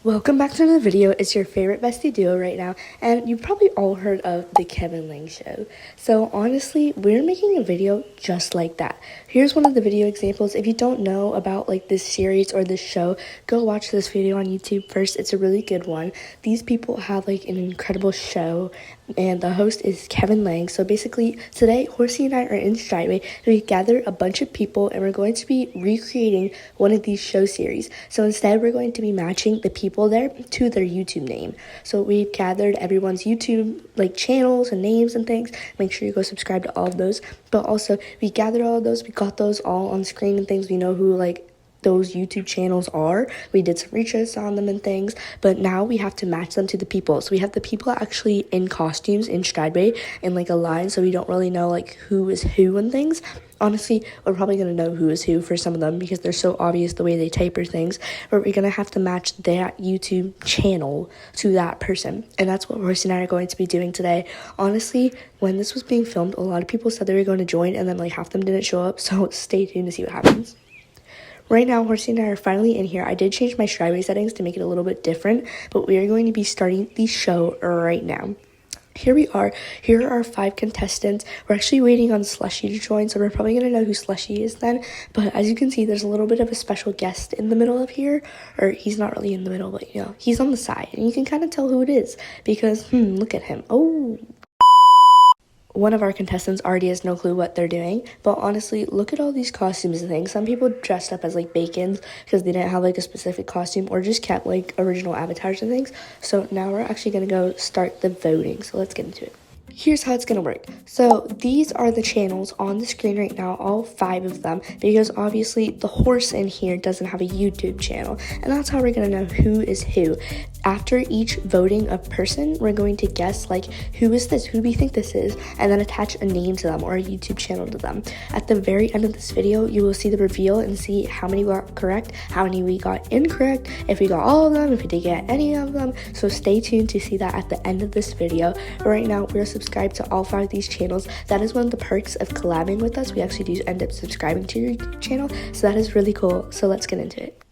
Welcome back to another video. It's your favorite bestie duo right now, and you've probably all heard of the Kevin Lang Show. So honestly, we're making a video just like that. Here's one of the video examples. If you don't know about like this series or this show, go watch this video on YouTube first. It's a really good one. These people have like an incredible show, and the host is Kevin Lang. So basically, today, Horsey and I are in Strideway, and we gathered a bunch of people, and we're going to be recreating one of these show series. So instead, we're going to be matching the people there to their YouTube name. So we've gathered everyone's YouTube like channels and names and things. Make sure you go subscribe to all of those. But also, we gathered all of those. We got those all on screen and things. We know who like those YouTube channels are. We did some research on them and things, but now we have to match them to the people. So we have the people actually in costumes in Strideway in like a line, so we don't really know like who is who and things. Honestly, we're probably going to know who is who for some of them because they're so obvious the way they type or things, but we're going to have to match that YouTube channel to that person. And that's what Horsey and I are going to be doing today. Honestly, when this was being filmed, a lot of people said they were going to join and then like half them didn't show up, so stay tuned to see what happens. Right now, Horsey and I are finally in here. I did change my Strideway settings to make it a little bit different, but we are going to be starting the show right now. Here we are. Here are our 5 contestants. We're actually waiting on Slushy to join, so we're probably going to know who Slushy is then. But as you can see, there's a little bit of a special guest in the middle of here. Or he's not really in the middle, but you know, he's on the side. And you can kind of tell who it is because, look at him. Oh, one of our contestants already has no clue what they're doing, but honestly, look at all these costumes and things. Some people dressed up as like bacons because they didn't have like a specific costume or just kept like original avatars and things. So now we're actually going to go start the voting. So let's get into it. Here's how it's going to work. So these are the channels on the screen right now, all 5 of them, because obviously the horse in here doesn't have a YouTube channel, and that's how we're going to know who is who. After each voting a person, we're going to guess like who is this, who do we think this is, and then attach a name to them or a YouTube channel to them. At the very end of this video, you will see the reveal and see how many we got correct, how many we got incorrect, if we got all of them, if we did get any of them. So stay tuned to see that at the end of this video. But right now, we're subscribed to all 5 of these channels. That is one of the perks of collabing with us. We actually do end up subscribing to your channel, so that is really cool. So let's get into it.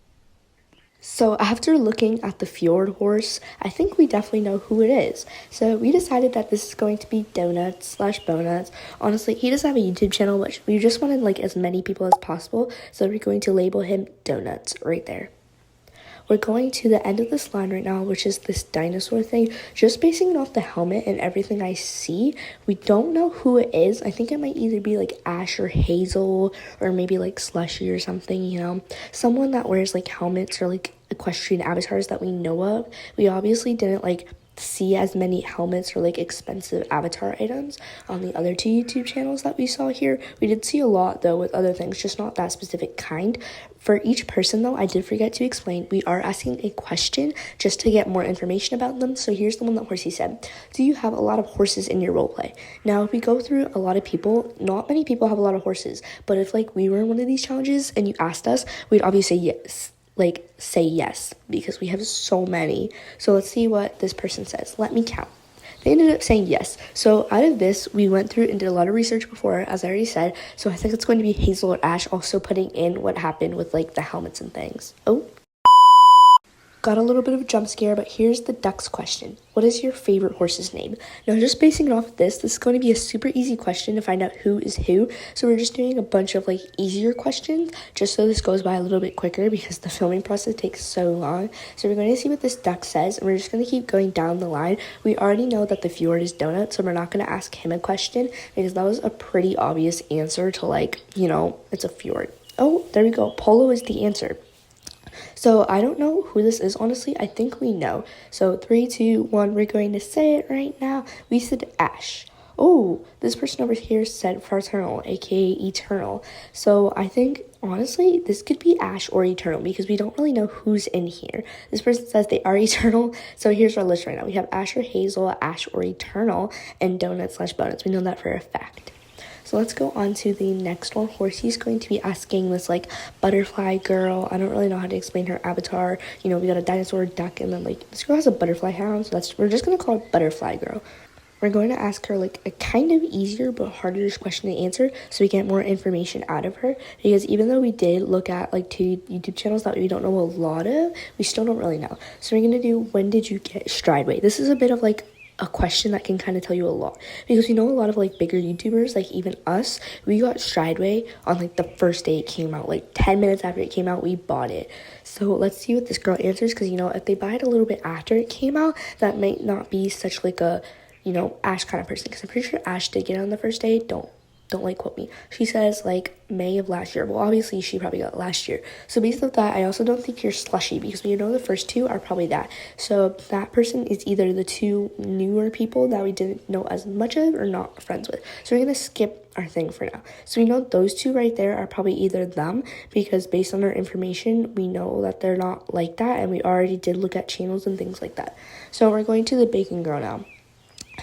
So after looking at the Fjord horse, I think we definitely know who it is. So we decided that this is going to be Donuts/Bonuts. Honestly, he doesn't have a YouTube channel, but we just wanted like as many people as possible. So we're going to label him Donuts right there. We're going to the end of this line right now, which is this dinosaur thing. Just basing it off the helmet and everything I see, we don't know who it is. I think it might either be like Ash or Hazel or maybe like Slushy or something, you know. Someone that wears like helmets or like equestrian avatars that we know of. We obviously didn't like see as many helmets or like expensive avatar items on the other 2 YouTube channels that we saw here. We did see a lot though with other things, just not that specific kind. For each person though, I did forget to explain, we are asking a question just to get more information about them. So here's the one that Horsey said. Do you have a lot of horses in your roleplay? Now if we go through a lot of people, not many people have a lot of horses, but if like we were in one of these challenges and you asked us, we'd obviously say yes. Like say yes because we have so many. So let's see what this person says. Let me count. They ended up saying yes. So out of this, we went through and did a lot of research before, as I already said. So I think it's going to be Hazel or Ash also putting in what happened with like the helmets and things. Oh, got a little bit of a jump scare, but here's the ducks question. What is your favorite horse's name? Now, just basing it off of this is going to be a super easy question to find out who is who. So we're just doing a bunch of like easier questions just so this goes by a little bit quicker because the filming process takes so long. So we're going to see what this duck says, and we're just going to keep going down the line. We already know that the Fjord is Donut, so we're not going to ask him a question because that was a pretty obvious answer to like, you know, it's a fjord. Oh, there we go. Polo is the answer. So I don't know who this is, honestly. I think we know. So 3, 2, 1, we're going to say it right now. We said Ash. Oh, this person over here said Fraternal, aka Eternal. So I think, honestly, this could be Ash or Eternal because we don't really know who's in here. This person says they are Eternal. So here's our list right now. We have Ash or Hazel, Ash or Eternal, and Donuts/Bonuts. We know that for a fact. So let's go on to the next one. Horsey's going to be asking this like butterfly girl. I don't really know how to explain her avatar. You know, we got a dinosaur, duck, and then like this girl has a butterfly hound. So we're just gonna call it Butterfly Girl. We're going to ask her like a kind of easier but harder question to answer so we get more information out of her, because even though we did look at like 2 YouTube channels that we don't know a lot of, we still don't really know. So we're going to do, when did you get Strideway? This is a bit of like a question that can kind of tell you a lot, because we know a lot of like bigger YouTubers, like even us, we got Strideway on like the first day it came out, like 10 minutes after it came out, we bought it. So let's see what this girl answers, because you know, if they buy it a little bit after it came out, that might not be such like a, you know, Ash kind of person, because I'm pretty sure Ash did get it on the first day. Don't like quote me. She says like May of last year. Well, obviously she probably got it last year. So based on that, I also don't think you're slushy, because we know the first 2 are probably that. So that person is either the 2 newer people that we didn't know as much of or not friends with. So we're gonna skip our thing for now. So we know those 2 right there are probably either them, because based on our information, we know that they're not like that, and we already did look at channels and things like that. So we're going to the Bacon Girl now.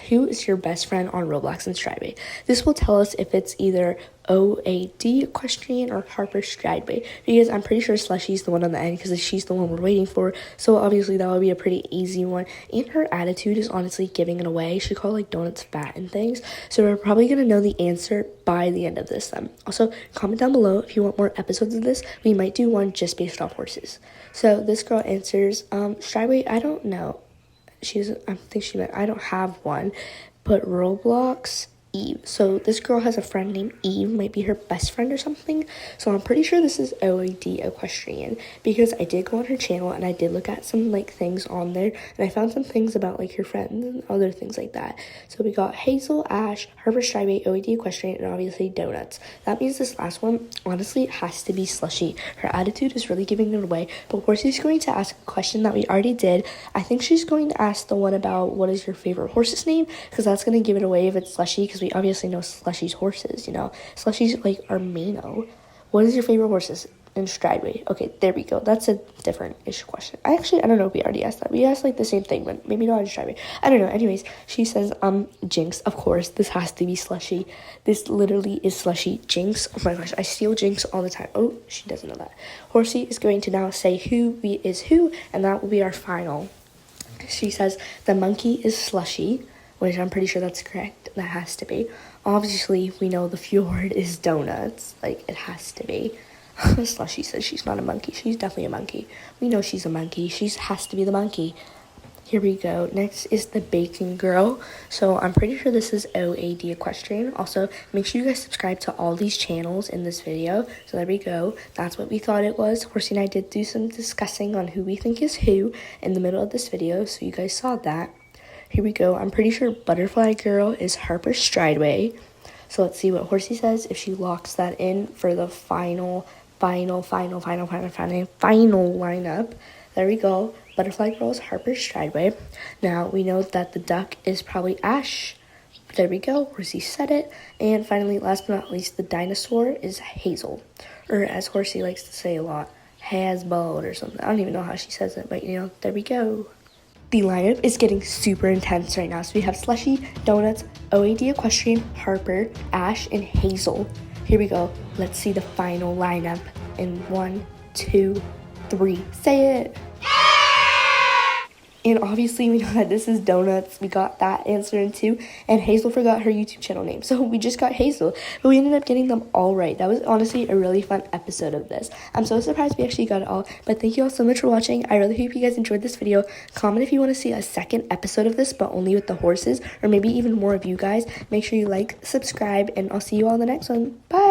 Who is your best friend on Roblox and Strideway? This will tell us if it's either OAD Equestrian or Harper Strideway, because I'm pretty sure Slushy's the one on the end, because she's the one we're waiting for. So obviously that would be a pretty easy one. And her attitude is honestly giving it away. She called like donuts fat and things. So we're probably going to know the answer by the end of this then. Also, comment down below if you want more episodes of this. We might do one just based off horses. So this girl answers, Strideway, I don't know. I think she meant, I don't have one, but Roblox Eve. So this girl has a friend named Eve, might be her best friend or something. So I'm pretty sure this is OAD Equestrian, because I did go on her channel and I did look at some like things on there, and I found some things about like her friends and other things like that. So we got Hazel, Ash, Harper Strideway, OAD Equestrian, and obviously Donuts. That means this last one honestly has to be Slushy. Her attitude is really giving it away. But Horsy's going to ask a question that we already did. I think she's going to ask the one about what is your favorite horse's name, because that's going to give it away if it's Slushy, because we obviously know Slushy's horses, you know. Slushy's like our maino. What is your favorite horses in Strideway? Okay, there we go. That's a different-ish question. I don't know if we already asked that. We asked like the same thing, but maybe not in Strideway. I don't know. Anyways, she says, Jinx. Of course, this has to be Slushy. This literally is Slushy. Jinx. Oh my gosh, I steal Jinx all the time. Oh, she doesn't know that. Horsey is going to now say who is who, and that will be our final. She says the monkey is Slushy, which I'm pretty sure that's correct. That has to be. Obviously, we know the fjord is Donuts. Like, it has to be. Slushy says she's not a monkey. She's definitely a monkey. We know she's a monkey. She has to be the monkey. Here we go. Next is the Bacon Girl. So I'm pretty sure this is OAD Equestrian. Also, make sure you guys subscribe to all these channels in this video. So there we go. That's what we thought it was. Horsey and I did do some discussing on who we think is who in the middle of this video, so you guys saw that. Here we go. I'm pretty sure Butterfly Girl is Harper Strideway. So let's see what Horsey says if she locks that in for the final lineup. There we go. Butterfly Girl is Harper Strideway. Now we know that the duck is probably Ash. There we go. Horsey said it. And finally, last but not least, the dinosaur is Hazel. Or as Horsey likes to say a lot, Hasbald or something. I don't even know how she says it, but you know, there we go. The lineup is getting super intense right now. So we have Slushy, Donuts, OAD Equestrian, Harper, Ash, and Hazel. Here we go. Let's see the final lineup in 1, 2, 3. Say it! And obviously, we know that this is Donuts. We got that answer in 2. And Hazel forgot her YouTube channel name. So we just got Hazel. But we ended up getting them all right. That was honestly a really fun episode of this. I'm so surprised we actually got it all. But thank you all so much for watching. I really hope you guys enjoyed this video. Comment if you want to see a second episode of this, but only with the horses. Or maybe even more of you guys. Make sure you like, subscribe, and I'll see you all in the next one. Bye!